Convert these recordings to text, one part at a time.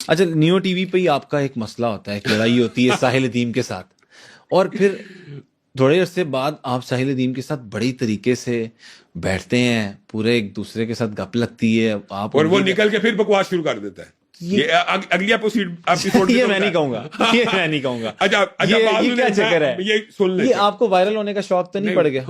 اچھا new T V پہ ہی آپ کا ایک مسئلہ ہوتا ہے، ایک لڑائی ہوتی ہے ساحل ندیم کے ساتھ، اور پھر تھوڑے عرصے بعد آپ ساحل ندیم کے ساتھ بڑی طریقے سے بیٹھتے ہیں، پورے ایک دوسرے کے ساتھ گپ لگتی ہے، آپ اور وہ نکل کے پھر بکواس شروع کر دیتا ہے. یہ اگلی ایپیسوڈ یہ میں نہیں کہوں گا، یہ میں نہیں کہوں گا. اچھا یہ کیا چکر ہے؟ یہ سن لیں، یہ آپ کو وائرل ہونے کا شوق تو نہیں پڑ گیا؟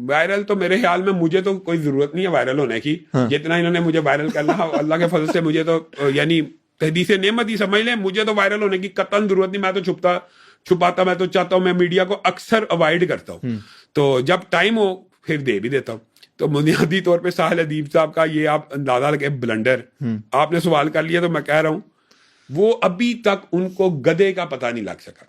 وائرل تو میرے خیال میں مجھے تو کوئی ضرورت نہیں ہے وائرل ہونے کی. جتنا انہوں نے مجھے وائرل کرنا، اللہ کے فضل سے مجھے تو یعنی تحدیث نعمت ہی سمجھ لیں، مجھے تو وائرل ہونے کی قطعاً ضرورت نہیں. میں تو چھپاتا میں تو چاہتا ہوں، میں میڈیا کو اکثر اوائڈ کرتا ہوں. تو جب ٹائم ہو پھر دے بھی دیتا ہوں. تو بنیادی طور پہ ساحل ادیب صاحب کا یہ آپ اندازہ لگے بلنڈر آپ نے سوال کر لیا، تو میں کہہ رہا ہوں وہ ابھی تک ان کو گدے کا پتہ نہیں لگ سکا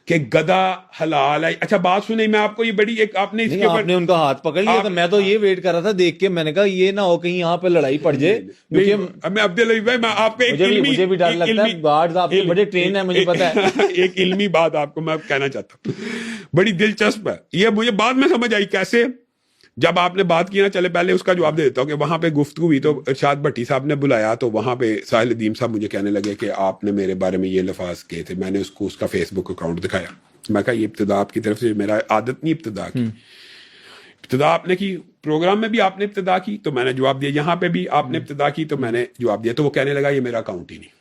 کہ گدا حلال ہے. اچھا بات سنیں، میں آپ کو یہ بڑی ایک آپ نے اس کے آپ نے ان کا ہاتھ پکڑ لیا تھا. میں تو یہ ویٹ کر رہا تھا دیکھ کے، میں نے کہا یہ نہ ہو کہیں یہاں پہ لڑائی پڑ جائے. میں عبدالعزیز بھائی، میں آپ کو مجھے بھی ڈر لگتا ہے، گارڈز آپ کے بڑے ٹرین ہیں، مجھے پتا ہے. ایک علمی بات آپ کو میں کہنا چاہتا ہوں، بڑی دلچسپ ہے یہ، مجھے بعد میں سمجھ آئی کیسے. جب آپ نے بات کی نا، چلے پہلے اس کا جواب دے دیتا ہوں کہ وہاں پہ گفتگو ہوئی تو ارشاد بھٹی صاحب نے بلایا، تو وہاں پہ ساحل ندیم صاحب مجھے کہنے لگے کہ آپ نے میرے بارے میں یہ لفاظ کہے تھے. میں نے اس کو اس کا فیس بک اکاؤنٹ دکھایا. میں کہا یہ ابتدا آپ کی طرف سے، میرا عادت نہیں ابتدا کی. ابتدا آپ نے کی، پروگرام میں بھی آپ نے ابتدا کی تو میں نے جواب دیا، یہاں پہ بھی آپ نے ابتدا کی تو میں نے جواب دیا. تو وہ کہنے لگا یہ میرا اکاؤنٹ ہی نہیں.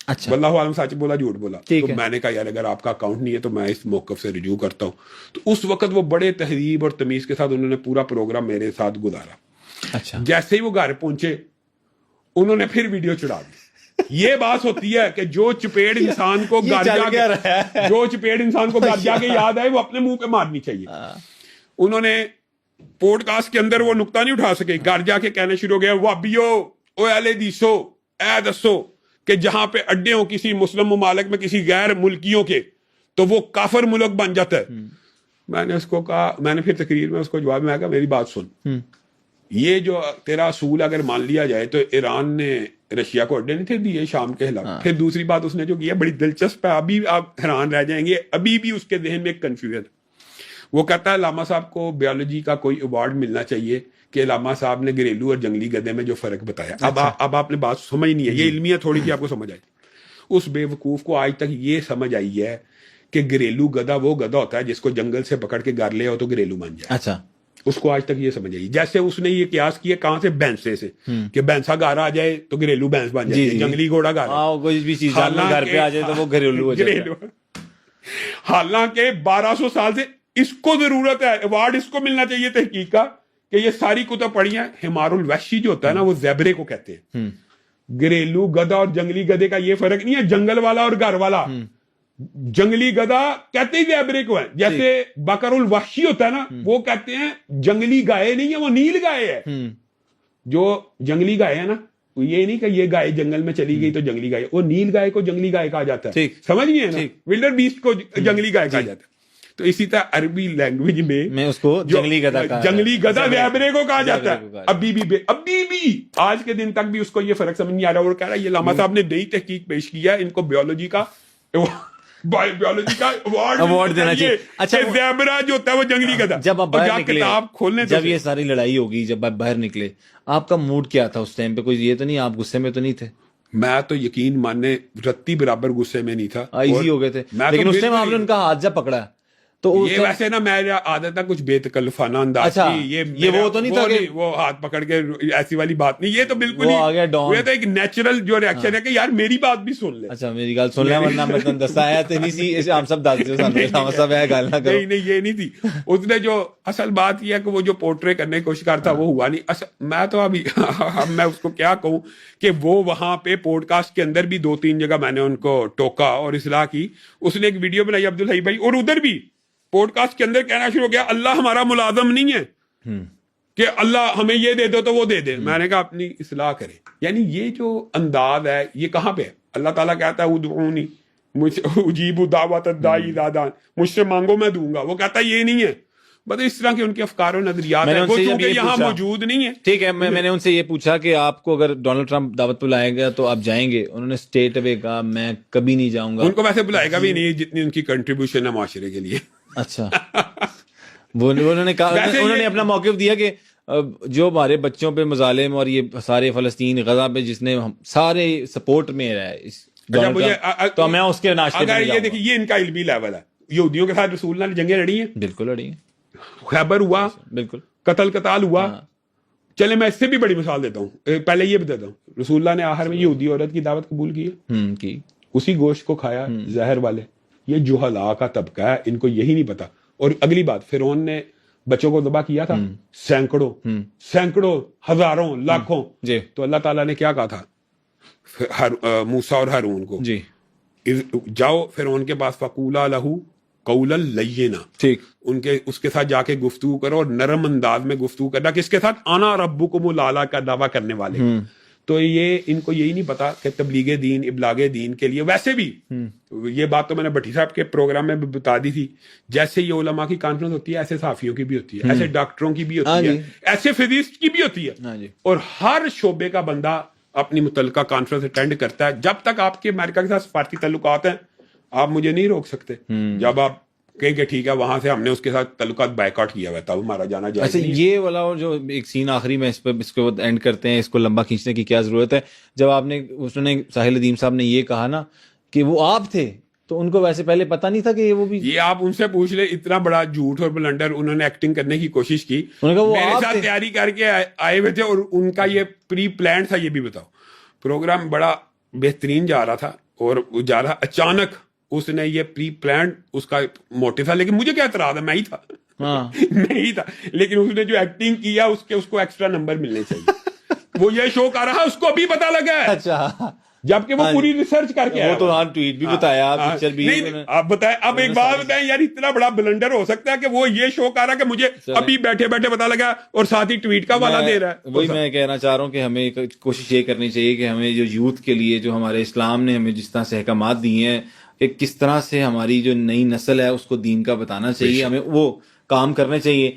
اچھا، واللہ عالم سچ بولا جھوٹ بولا. تو میں نے کہا یار اگر آپ کا اکاؤنٹ نہیں ہے تو میں اس موقف سے رجوع کرتا ہوں. تو اس وقت وہ بڑے تہذیب اور تمیز کے ساتھ انہوں نے پورا پروگرام میرے ساتھ گزارا. اچھا، جیسے ہی وہ گھر پہنچے انہوں نے پھر ویڈیو چڑھا دی. یہ بات ہوتی ہے کہ جو چپیڑ انسان کو گھر جا کے یاد آئے وہ اپنے منہ پہ مارنی چاہیے. انہوں نے پوڈ کاسٹ کے اندر وہ نقطہ نہیں اٹھا سکے، گھر جا کے کہنے شروع ہو گیا وابیو او اہل حدیثو اے دسو کہ جہاں پہ اڈے ہوں کسی مسلم ممالک میں کسی غیر ملکیوں کے تو وہ کافر ملک بن جاتا ہے. میں نے اس کو کہا، میں نے پھر تقریر میں اس کو جواب میں کہا میری بات سن، یہ جو تیرا اصول اگر مان لیا جائے تو ایران نے رشیا کو اڈے نہیں تھے دیے شام کے خلاف. پھر دوسری بات اس نے جو کیا بڑی دلچسپ ہے، ابھی آپ حیران رہ جائیں گے، ابھی بھی اس کے ذہن میں ایک کنفیوژن. وہ کہتا ہے علامہ صاحب کو بیولوجی کا کوئی ایوارڈ ملنا چاہیے کہ علامہ صاحب نے گھریلو اور جنگلی گدے میں جو فرق بتایا. اب آپ نے بات سمجھ نہیں ہے، یہ علمی ہے تھوڑی سی آپ کو سمجھ آئی. اس بے وقوف کو آج تک یہ سمجھ آئی ہے کہ گھریلو گدا وہ گدا ہوتا ہے جس کو جنگل سے پکڑ کے گھر لے آؤ تو گھریلو بن جائے. اچھا، اس کو آج تک یہ سمجھ آئی. جیسے اس نے یہ قیاس کیا کہاں سے، بھینسے سے، کہ بھینسا گھر آ جائے تو گھریلو بھینس بن جائے، جنگلی گھوڑا گھر کوئی بھی چیز گھر پہ آ جائے تو وہ گھریلو ہو جائے. حالانکہ 1200 سال سے اس کو ضرورت ہے، ایوارڈ اس کو ملنا چاہیے تحقیق کا کہ یہ ساری کتب پڑھی ہیں. حمار الوحشی جو ہوتا ہے نا وہ زیبرے کو کہتے ہیں. گھریلو گدا اور جنگلی گدے کا یہ فرق نہیں ہے، جنگل والا اور گھر والا. جنگلی گدا کہتے ہی زیبرے کو ہے، جیسے بکر الوحشی ہوتا ہے نا وہ کہتے ہیں جنگلی گائے نہیں ہے، وہ نیل گائے ہے. جو جنگلی گائے ہے نا یہ نہیں کہ یہ گائے جنگل میں چلی گئی تو جنگلی گائے، وہ نیل گائے کو جنگلی گائے کہا جاتا ہے. سمجھ گئے نا، ولڈر بیسٹ کو جنگلی گائے کہا جاتا ہے. تو اسی طرح عربی لینگویج میں اس کو جنگلی گدا زیبرے کو کہا جاتا ہے. ابھی بھی آج کے دن تک بھی اس کو یہ فرق سمجھ نہیں آ رہا. اور کہہ رہا ہے یہ علامہ صاحب نے نئی تحقیق پیش کی ہے، ان کو بیولوجی کا ایوارڈ دینا چاہیے. اچھا، زیبرا جو ہوتا ہے وہ جنگلی گدا. جب آپ باہر نکلے، کتاب کھولنے، جب یہ ساری لڑائی ہوگی، جب آپ باہر نکلے، آپ کا موڈ کیا تھا اس ٹائم پہ؟ کوئی یہ تو نہیں آپ غصے میں تو نہیں تھے؟ میں تو یقین ماننے رتی برابر غصے میں نہیں تھا، ایزی ہو گئے تھے. لیکن اس ٹائم آپ نے ان کا ہاتھ جب پکڑا تو یہ ویسے نا میری عادت ہے کچھ بے تکلفانہ انداز کی. یہ وہ تو نہیں تھا کہ وہ ہاتھ پکڑ کے ایسی والی بات نہیں، یہ تو بالکل یہ تو ایک نیچرل جو ریاکشن ہے کہ یار میری بات بھی سن لے. اچھا میری گل سن لے ورنہ میں تن دسایا تے نہیں سی، ہم سب دس دیو سانوں علامہ صاحب ہے گل نہ کرو. نہیں یہ نہیں تھی. اس نے جو اصل بات یہ ہے کہ وہ جو پورٹرے کرنے کی کوشش کرتا وہ ہوا نہیں. میں تو ابھی میں اس کو کیا کہوں کہ وہ وہاں پہ پوڈ کاسٹ کے اندر بھی 2-3 جگہ میں نے ان کو ٹوکا اور اصلاح کی. اس نے ایک ویڈیو بنائی عبدالحی بھائی، اور ادھر بھی پوڈ کاسٹ کے اندر کہنا شروع ہو گیا اللہ ہمارا ملازم نہیں ہے کہ اللہ ہمیں یہ دے دو تو وہ دے دے. میں نے کہا اپنی اصلاح کرے. یعنی یہ جو انداز ہے یہ کہاں پہ ہے؟ اللہ تعالیٰ کہتا ہے ادعونی اجیب دعوت الداعی اذا دعان، مجھ سے مانگو میں دوں گا. وہ کہتا ہے یہ نہیں ہے. بس اس طرح کے ان کے افکار و نظریات ہیں، وہ چونکہ یہاں موجود نہیں ہے. ٹھیک ہے، میں نے ان سے یہ پوچھا کہ آپ کو اگر ڈونلڈ ٹرمپ دعوت پہ لائے گا تو آپ جائیں گے؟ انہوں نے اسٹیٹ اوے کہا میں کبھی نہیں جاؤں گا. ان کو ویسے بلائے گا بھی نہیں جتنی ان کی کنٹریبیوشن ہے معاشرے کے لیے. اچھا، انہوں نے کہا، انہوں نے اپنا موقف دیا کہ جو ہمارے بچوں پہ مظالم اور یہ سارے فلسطین غزہ پہ جس نے سارے سپورٹ میں رہا ہے اچھا مجھے تو میں اس کے ناشتے اگر یہ دیکھیں یہ ان کا علمی لیول ہے، یہودیوں کے ساتھ رسول اللہ نے جنگیں لڑی ہیں، بالکل لڑی ہیں، خیبر ہوا، بالکل قتل قتال ہوا. چلے میں اس سے بھی بڑی مثال دیتا ہوں، پہلے یہ بتاتا ہوں، رسول اللہ نے آخر میں یہودی عورت کی دعوت قبول کی ہے، کی اسی گوشت کو کھایا زہر والے. یہ جہلاء کا طبقہ ہے، ان کو یہی نہیں پتا. اور اگلی بات، فرعون نے بچوں کو ذبح کیا تھا، سینکڑوں ہزاروں لاکھوں. جی تو اللہ تعالیٰ نے کیا کہا تھا موسیٰ اور ہارون کو، جی جاؤ فرعون کے پاس، فقولا لہو قولا لینا، ٹھیک، اس کے ساتھ جا کے گفتگو کرو، اور نرم انداز میں گفتگو کرنا، کس کے ساتھ؟ انا ربکم الاعلی کا دعویٰ کرنے والے. تو یہ ان کو یہی نہیں پتا کہ تبلیغ دین، ابلاغ دین کے لیے ویسے بھی یہ بات تو میں نے بھٹی صاحب کے پروگرام میں بھی بتا دی تھی، جیسے یہ علماء کی کانفرنس ہوتی ہے ایسے صحافیوں کی بھی ہوتی ہے، ایسے ڈاکٹروں کی بھی ہوتی ہے، ایسے فزسٹ کی بھی ہوتی ہے، اور ہر شعبے کا بندہ اپنی متعلقہ کانفرنس اٹینڈ کرتا ہے. جب تک آپ کے امریکہ کے ساتھ سفارتی تعلقات ہیں آپ مجھے نہیں روک سکتے. جب آپ کہیں کہ ٹھیک ہے وہاں سے ہم نے اس کے ساتھ تعلقات بائیک آؤٹ کیا ہوا ہے، تب ہمارا جانا جائز اچھا نہیں ہے. یہ والا جو ایک سین آخری میں اس کو اینڈ کرتے ہیں، اس کو لمبا کھینچنے کی کیا ضرورت ہے؟ جب آپ نے اس نے ساحل ادیم صاحب نے یہ کہا نا کہ وہ آپ تھے، تو ان کو ویسے پہلے پتہ نہیں تھا کہ وہ بھی، یہ آپ ان سے پوچھ لیں، اتنا بڑا جھوٹ اور بلنڈر انہوں نے ایکٹنگ کرنے کی کوشش کی، میرے ساتھ تیاری کر کے آئے ہوئے تھے، اور ان کا یہ پری پلان تھا. یہ بھی بتاؤ، پروگرام بڑا بہترین جا رہا تھا اور جا رہا، اچانک اس نے یہ پری پلانڈ اس کا موٹو تھا، لیکن مجھے کیا اعتراض ہے، میں ہی تھا میں ہی تھا، لیکن اس نے جو ایکٹنگ کیا اس کو ایکسٹرا نمبر ملنے چاہیے. وہ یہ شو کر رہا، اس کو بھی پتا لگا ہے، اچھا جبکہ وہ پوری ریسرچ کر کے وہ تو ٹویٹ بھی بتایا، پکچر بھی. آپ بتائیں، اب ایک بات بتائیں یار، اتنا بڑا بلنڈر ہو سکتا ہے کہ وہ یہ شو کر رہا کہ مجھے ابھی بیٹھے بیٹھے پتا لگا، اور ساتھ ہی ٹویٹ کا والا دے رہا ہے. وہی میں کہنا چاہ رہا ہوں کہ ہمیں کوشش یہ کرنی چاہیے کہ ہمیں جو یوتھ کے لیے جو ہمارے اسلام نے ہمیں جس طرح سے احکامات دیے ہیں کہ کس طرح سے ہماری جو نئی نسل ہے اس کو دین کا بتانا چاہیے، ہمیں وہ کام کرنے چاہیے.